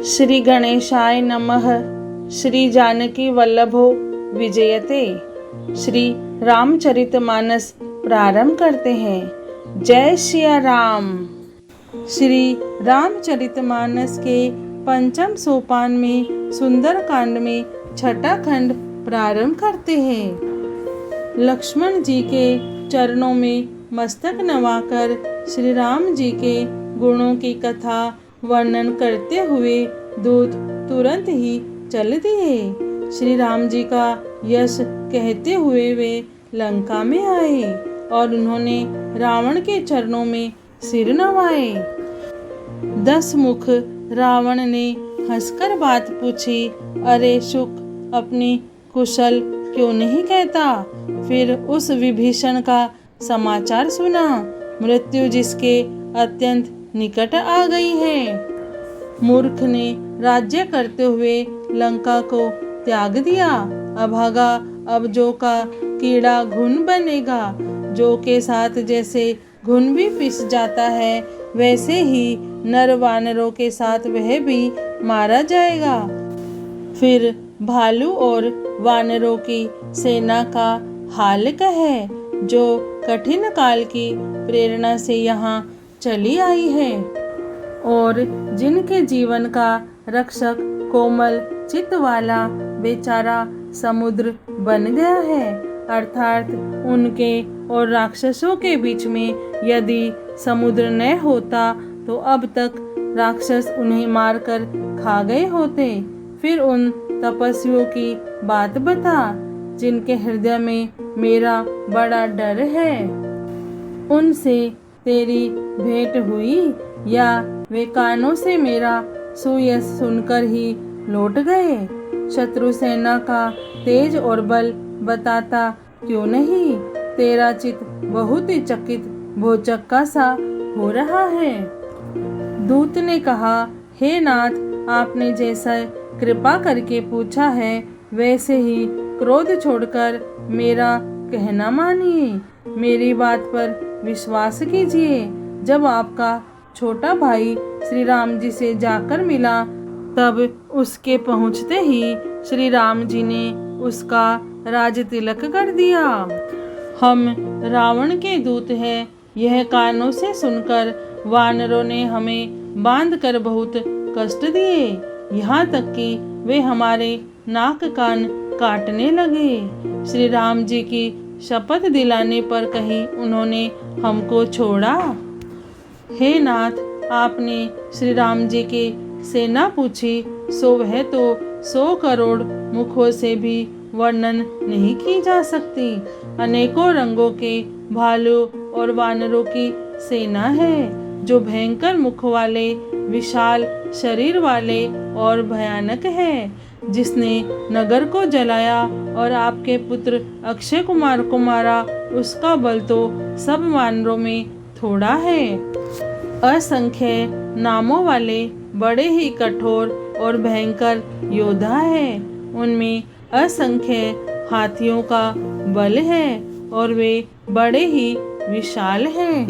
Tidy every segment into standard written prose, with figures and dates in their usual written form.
श्री गणेशाय नमः। श्री जानकी वल्लभो विजयते। श्री रामचरितमानस प्रारंभ करते हैं। जय सिया राम। श्री रामचरितमानस के पंचम सोपान में सुंदर कांड में छठा खंड प्रारंभ करते हैं। लक्ष्मण जी के चरणों में मस्तक नवाकर श्री राम जी के गुणों की कथा वर्णन करते हुए दूत तुरंत ही चल दिए। श्री राम जी का यश कहते हुए वे लंका में आए और उन्होंने रावण के चरणों में सिर नवाए। 10 मुख रावण ने हंसकर बात पूछी, अरे शुक, अपनी कुशल क्यों नहीं कहता? फिर उस विभीषण का समाचार सुना, मृत्यु जिसके अत्यंत निकट आ गई है। मूर्ख ने राज्य करते हुए लंका को त्याग दिया। अभागा अब जो का कीड़ा घुन बनेगा। जो के साथ जैसे घुन भी पिस जाता है, वैसे ही नर वानरों के साथ वह भी मारा जाएगा। फिर भालू और वानरों की सेना का हाल कहे, जो कठिन काल की प्रेरणा से यहाँ चली आई है और जिनके जीवन का रक्षक कोमल चित्त वाला बेचारा समुद्र बन गया है। अर्थात उनके और राक्षसों के बीच में यदि समुद्र न होता तो अब तक राक्षस उन्हें मारकर खा गए होते। फिर उन तपस्वियों की बात बता, जिनके हृदय में मेरा बड़ा डर है। उनसे तेरी भेंट हुई या वे कानों से मेरा सुयश सुनकर ही लौट गए? शत्रु सेना का तेज और बल बताता क्यों नहीं? तेरा चित्त बहुत ही चकित भौचक्का सा हो रहा है। दूत ने कहा, हे नाथ, आपने जैसा कृपा करके पूछा है वैसे ही क्रोध छोड़कर मेरा कहना मानिए। मेरी बात पर विश्वास कीजिए। जब आपका छोटा भाई श्री राम जी से जाकर मिला, तब उसके पहुंचते ही श्री राम जी ने उसका राज तिलक कर दिया। हम रावण के दूत हैं, यह कानों से सुनकर वानरों ने हमें बांधकर बहुत कष्ट दिए, यहाँ तक कि वे हमारे नाक कान काटने लगे। श्री राम जी की शपथ दिलाने पर कहीं उन्होंने हमको छोड़ा? हे नाथ, आपने श्री राम जी की सेना पूछी, सो वह तो 100 करोड़ मुखों से भी वर्णन नहीं की जा सकती। अनेकों रंगों के भालू और वानरों की सेना है, जो भयंकर मुख वाले, विशाल शरीर वाले और भयानक है। जिसने नगर को जलाया और आपके पुत्र अक्षय कुमार को मारा, उसका बल तो सब वानरों में थोड़ा है। असंख्य नामों वाले बड़े ही कठोर और भयंकर योद्धा है। उनमें असंख्य हाथियों का बल है और वे बड़े ही विशाल हैं।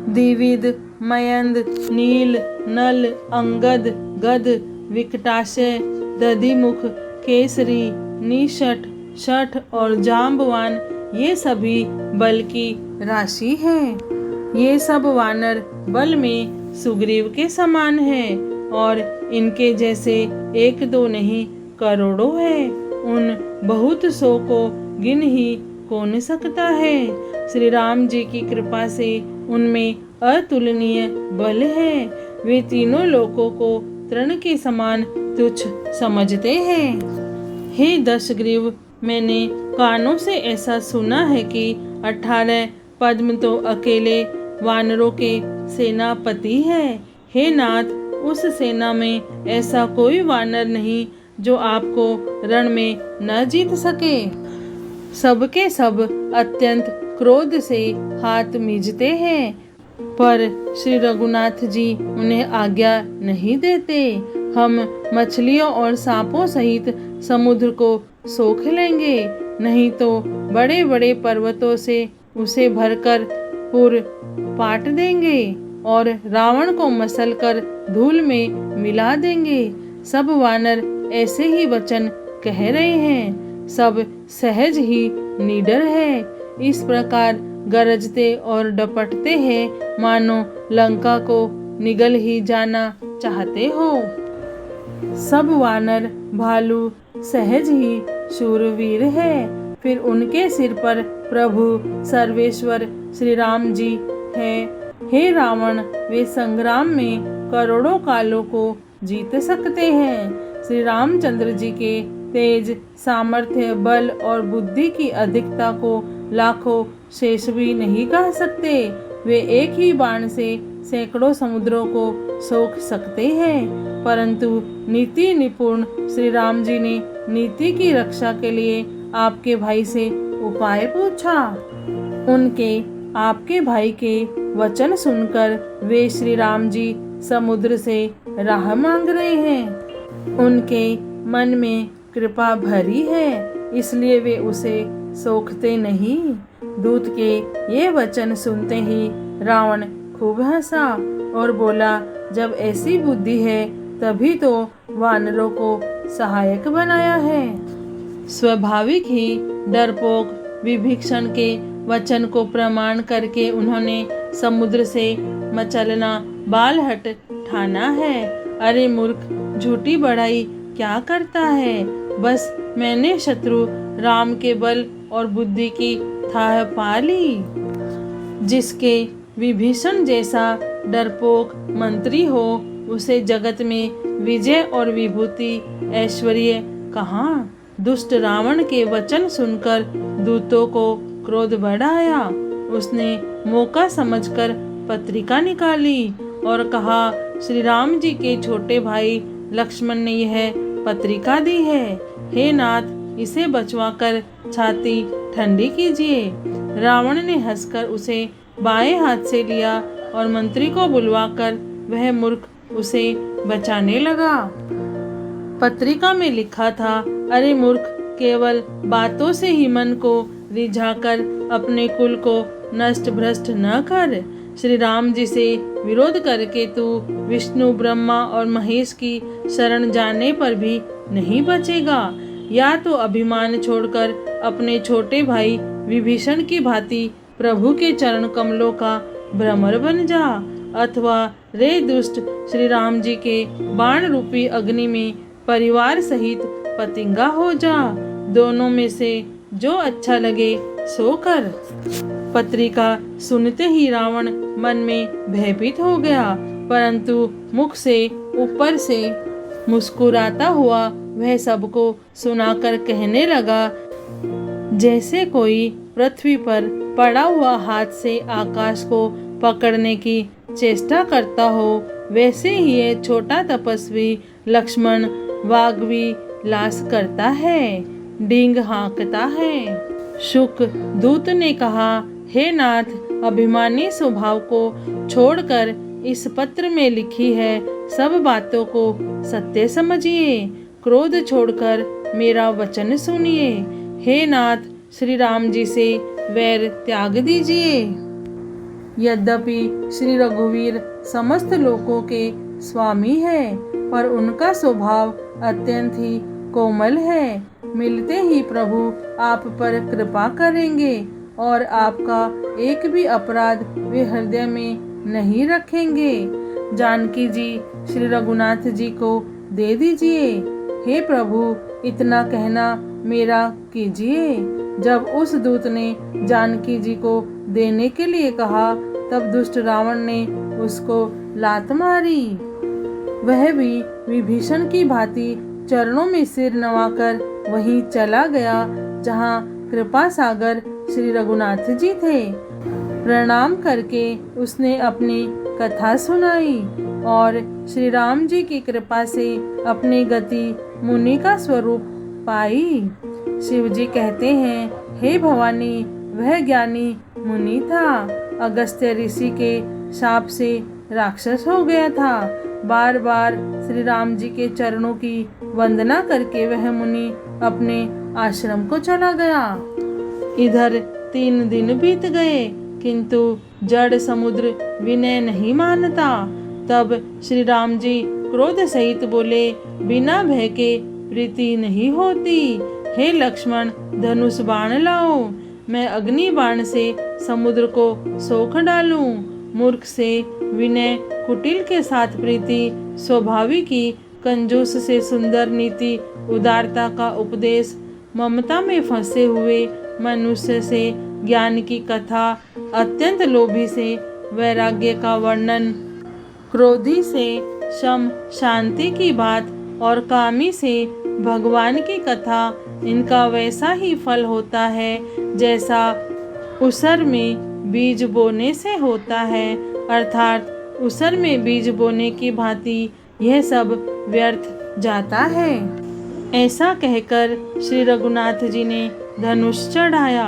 द्विविद, मयंद, नील, नल, अंगद, गद, विकटाशय, दधिमुख, केसरी, निषट, शठ और जाम्बवान, ये सभी बल की राशि हैं। ये सब वानर बल में सुग्रीव के समान है और इनके जैसे 1-2 नहीं, करोड़ों है। उन बहुत सौ को गिन ही कौन सकता है। श्री राम जी की कृपा से उनमें अतुलनीय बल है। वे तीनों लोकों को तृण के समान तुच्छ समझते हैं। हे दशग्रीव, मैंने कानों से ऐसा सुना है कि 18 पद्म तो अकेले वानरों के सेनापति है। हे नाथ, उस सेना में ऐसा कोई वानर नहीं जो आपको रण में न जीत सके। सबके सब अत्यंत क्रोध से हाथ मींचते हैं, पर श्री रघुनाथ जी उन्हें आज्ञा नहीं देते। हम मछलियों और सांपों सहित समुद्र को सोख लेंगे, नहीं तो बड़े बड़े पर्वतों से उसे भरकर पुर पाट देंगे। और रावण को मसल कर धूल में मिला देंगे। सब वानर ऐसे ही वचन कह रहे हैं, सब सहज ही निडर है। इस प्रकार गरजते और डपटते हैं मानो लंका को निगल ही जाना चाहते हो। सब वानर भालू सहज ही शूरवीर है। फिर उनके सिर पर प्रभु सर्वेश्वर श्री राम जी है। हे रावण, वे संग्राम में करोड़ों कालों को जीत सकते हैं। श्री रामचंद्र जी के तेज, सामर्थ्य, बल और बुद्धि की अधिकता को लाखों शेष भी नहीं कह सकते। वे एक ही बाण से सैकड़ों समुद्रों को सोख सकते हैं। परंतु नीति निपुण श्री राम जी ने नीति की रक्षा के लिए आपके भाई से उपाय पूछा। उनके आपके भाई के वचन सुनकर वे श्री राम जी समुद्र से राह मांग रहे हैं। उनके मन में कृपा भरी है, इसलिए वे उसे सोखते नहीं। दूत के ये वचन सुनते ही रावण खूब हंसा और बोला, जब ऐसी बुद्धि है तभी तो वानरों को सहायक बनाया है। स्वाभाविक ही डरपोक विभीषण के वचन को प्रमाण करके उन्होंने समुद्र से मचलना बालहट ठाना है। अरे मूर्ख, झूठी बड़ाई क्या करता है? बस मैंने शत्रु राम के बल और बुद्धि की थाह पा ली। जिसके विभीषण जैसा डरपोक मंत्री हो, उसे जगत में विजय और विभूति ऐश्वर्य कहाँ? दुष्ट रावण के वचन सुनकर दूतों को क्रोध बढ़ाया। उसने मौका समझकर पत्रिका निकाली और कहा, श्री राम जी के छोटे भाई लक्ष्मण ने यह पत्रिका दी है। हे नाथ, इसे बचवाकर छाती ठंडी कीजिए। रावण ने हंसकर उसे बाएं हाथ से लिया और मंत्री को बुलवाकर वह मूर्ख उसे बचाने लगा। पत्रिका में लिखा था, अरे मूर्ख, केवल बातों से ही मन को रिझाकर अपने कुल को नष्ट भ्रष्ट न कर। श्री राम जी से विरोध करके तू विष्णु, ब्रह्मा और महेश की शरण जाने पर भी नहीं बचेगा। या तो अभिमान छोड़कर अपने छोटे भाई विभीषण की भांति प्रभु के चरण कमलों का भ्रमर बन जा, अथवा रे दुष्ट, श्री राम जी के बाण रूपी अग्नि में परिवार सहित पतिंगा हो जा। दोनों में से जो अच्छा लगे सो कर। पत्रिका सुनते ही रावण मन में भयभीत हो गया, परंतु मुख से ऊपर से मुस्कुराता हुआ वह सबको सुनाकर कहने लगा, जैसे कोई पृथ्वी पर पड़ा हुआ हाथ से आकाश को पकड़ने की चेष्टा करता हो, वैसे ही ये छोटा तपस्वी लक्ष्मण वाग्वी लास करता है, डींग हाँकता है। शुक दूत ने कहा, हे नाथ, अभिमानी स्वभाव को छोड़कर इस पत्र में लिखी है सब बातों को सत्य समझिए। क्रोध छोड़कर मेरा वचन सुनिए। हे नाथ, श्री राम जी से वैर त्याग दीजिए। यद्यपि श्री रघुवीर समस्त लोकों के स्वामी है, पर उनका स्वभाव अत्यंत ही कोमल है। मिलते ही प्रभु आप पर कृपा करेंगे और आपका एक भी अपराध वे हृदय में नहीं रखेंगे। जानकी जी श्री रघुनाथ जी को दे दीजिए। हे प्रभु, इतना कहना मेरा कीजिए। जब उस दूत ने जानकी जी को देने के लिए कहा, तब दुष्ट रावण ने उसको लात मारी। वह भी विभीषण की भांति चरणों में सिर नवाकर वहीं चला गया जहाँ कृपा सागर श्री रघुनाथ जी थे। प्रणाम करके उसने अपनी कथा सुनाई और श्री राम जी की कृपा से अपनी गति मुनि का स्वरूप पाई। शिव जी कहते हैं, हे भवानी, वह ज्ञानी मुनि था। अगस्त्य ऋषि के शाप से राक्षस हो गया था। बार बार श्री राम जी के चरणों की वंदना करके वह मुनि अपने आश्रम को चला गया। इधर 3 दिन बीत गए, किंतु जड़ समुद्र विनय नहीं मानता। तब श्री राम जी क्रोध सहित बोले, बिना भय के प्रीति नहीं होती। हे लक्ष्मण, धनुष बाण लाओ, मैं अग्नि बाण से समुद्र को सोख डालूं। मूर्ख से विनय, कुटिल के साथ प्रीति, स्वाभाविकी, कंजूस से सुंदर नीति, उदारता का उपदेश, ममता में फंसे हुए मनुष्य से ज्ञान की कथा, अत्यंत लोभी से वैराग्य का वर्णन, क्रोधी से शम शांति की बात और कामी से भगवान की कथा, इनका वैसा ही फल होता है जैसा उसर में बीज बोने से होता है, अर्थात उसर में बीज बोने की भांति यह सब व्यर्थ जाता है। ऐसा कहकर श्री रघुनाथ जी ने धनुष चढ़ाया।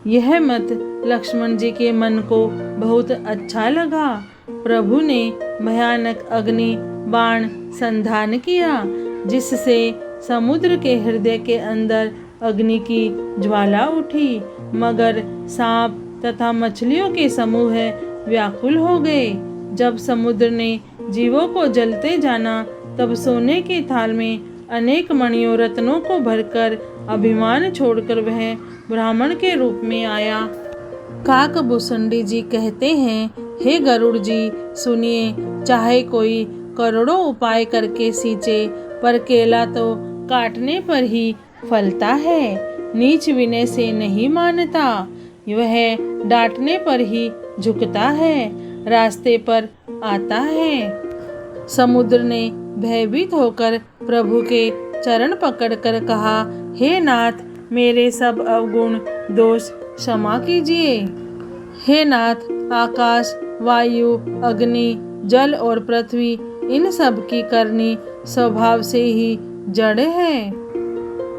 यह मत लक्ष्मण जी के मन को बहुत अच्छा लगा। प्रभु ने भयानक अग्नि बाण संधान किया, जिससे समुद्र के हृदय के अंदर अग्नि की ज्वाला उठी, मगर सांप तथा मछलियों के समूह व्याकुल हो गए। जब समुद्र ने जीवों को जलते जाना, तब सोने के थाल में अनेक मणियों रत्नों को भरकर अभिमान छोड़कर वह ब्राह्मण के रूप में आया। काकभूषणी जी कहते हैं, हे गरुड़ जी सुनिए, चाहे कोई करोड़ों उपाय करके सींचे, पर केला तो काटने पर ही फलता है। नीच विनय से नहीं मानता, वह डांटने पर ही झुकता है, रास्ते पर आता है। समुद्र ने भयभीत होकर प्रभु के चरण पकड़कर कहा, हे नाथ, मेरे सब अवगुण दोष क्षमा कीजिए। हे नाथ, आकाश, वायु, अग्नि, जल और पृथ्वी, इन सब की करनी स्वभाव से ही जड़ है।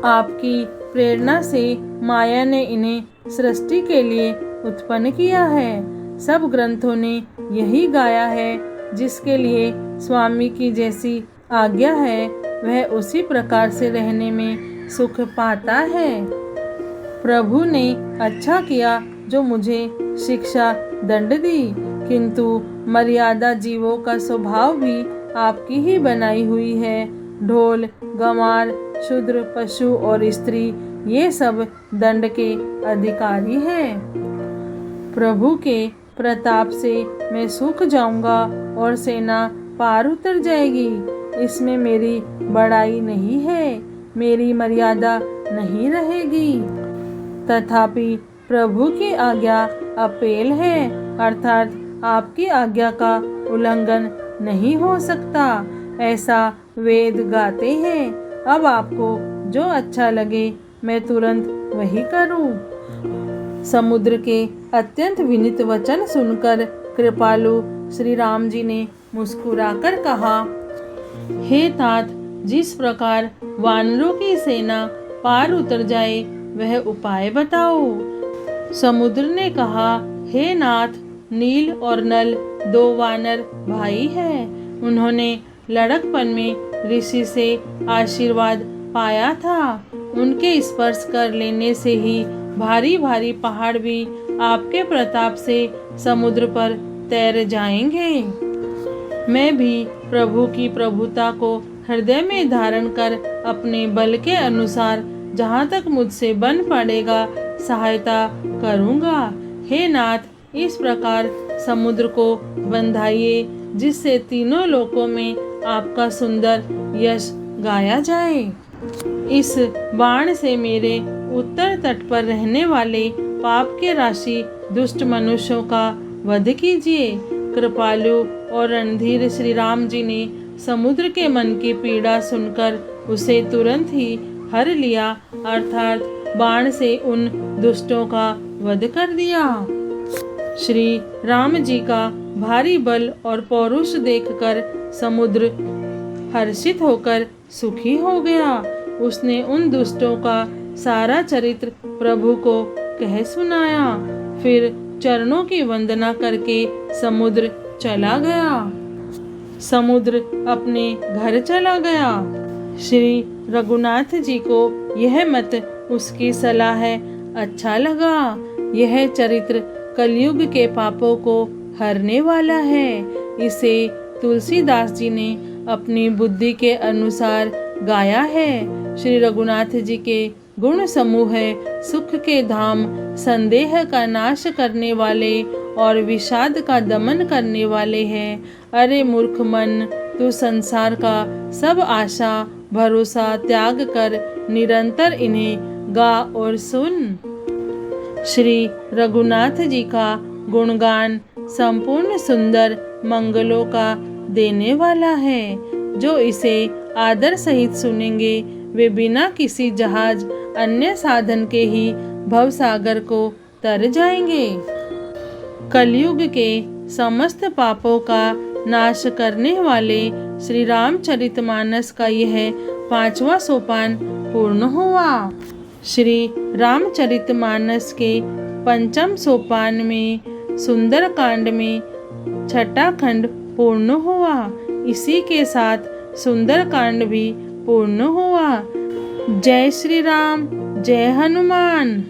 आपकी प्रेरणा से माया ने इन्हें सृष्टि के लिए उत्पन्न किया है। सब ग्रंथों ने यही गाया है, जिसके लिए स्वामी की जैसी आज्ञा है, वह उसी प्रकार से रहने में सुख पाता है। प्रभु ने अच्छा किया जो मुझे शिक्षा दंड दी, किंतु मर्यादा जीवों का स्वभाव भी आपकी ही बनाई हुई है। ढोल, गंवार, शूद्र, पशु और स्त्री, ये सब दंड के अधिकारी हैं। प्रभु के प्रताप से मैं सूख जाऊंगा और सेना पार उतर जाएगी। इसमें मेरी बड़ाई नहीं है, मेरी मर्यादा नहीं रहेगी। तथापि प्रभु की आज्ञा अपेल है, अर्थात आपकी आज्ञा का उल्लंघन नहीं हो सकता, ऐसा वेद गाते हैं। अब आपको जो अच्छा लगे मैं तुरंत वही करूं। समुद्र के अत्यंत विनीत वचन सुनकर कृपालु श्री राम जी ने मुस्कुराकर कहा, हे तात, जिस प्रकार वानरों की सेना पार उतर जाए वह उपाय बताओ। समुद्र ने कहा, हे नाथ, नील और नल दो वानर भाई हैं। उन्होंने लड़कपन में ऋषि से आशीर्वाद पाया था। उनके स्पर्श कर लेने से ही भारी भारी पहाड़ भी आपके प्रताप से समुद्र पर तैर जाएंगे। मैं भी प्रभु की प्रभुता को हृदय में धारण कर अपने बल के अनुसार जहाँ तक मुझसे बन पड़ेगा सहायता करूँगा। हे नाथ, इस प्रकार समुद्र को बंधाइए, जिससे तीनों लोकों में आपका सुंदर यश गाया जाए। इस बाण से मेरे उत्तर तट पर रहने वाले पाप के राशि दुष्ट मनुष्यों का वध कीजिए। कृपालु और रणधीर श्री राम जी ने समुद्र के मन की पीड़ा सुनकर उसे तुरंत ही हर लिया, अर्थात बाण से उन दुष्टों का वध कर दिया। श्री राम जी का भारी बल और पौरुष देखकर समुद्र हर्षित होकर सुखी हो गया। उसने उन दुष्टों का सारा चरित्र प्रभु को कह सुनाया। फिर चरणों की वंदना करके समुद्र चला गया। समुद्र अपने घर चला गया। श्री रघुनाथ जी को यह मत उसकी सलाह अच्छा लगा। यह चरित्र कलयुग के पापों को हरने वाला है। इसे तुलसीदास जी ने अपनी बुद्धि के अनुसार गाया है। श्री रघुनाथ जी के गुण समूह है सुख के धाम, संदेह का नाश करने वाले और विषाद का दमन करने वाले हैं। अरे मूर्ख मन, तू संसार का सब आशा भरोसा त्याग कर निरंतर इन्हें गा और सुन। श्री रघुनाथ जी का गुणगान संपूर्ण सुंदर मंगलों का देने वाला है। जो इसे आदर सहित सुनेंगे वे बिना किसी जहाज अन्य साधन के ही भवसागर को तर जाएंगे। कलयुग के समस्त पापों का नाश करने वाले श्री रामचरितमानस का यह 5वां सोपान पूर्ण हुआ। श्री रामचरितमानस के 5म सोपान में सुंदर कांड में 6ठा खंड पूर्ण हुआ। इसी के साथ सुंदर कांड भी पूर्ण हुआ। जय श्री राम, जय हनुमान।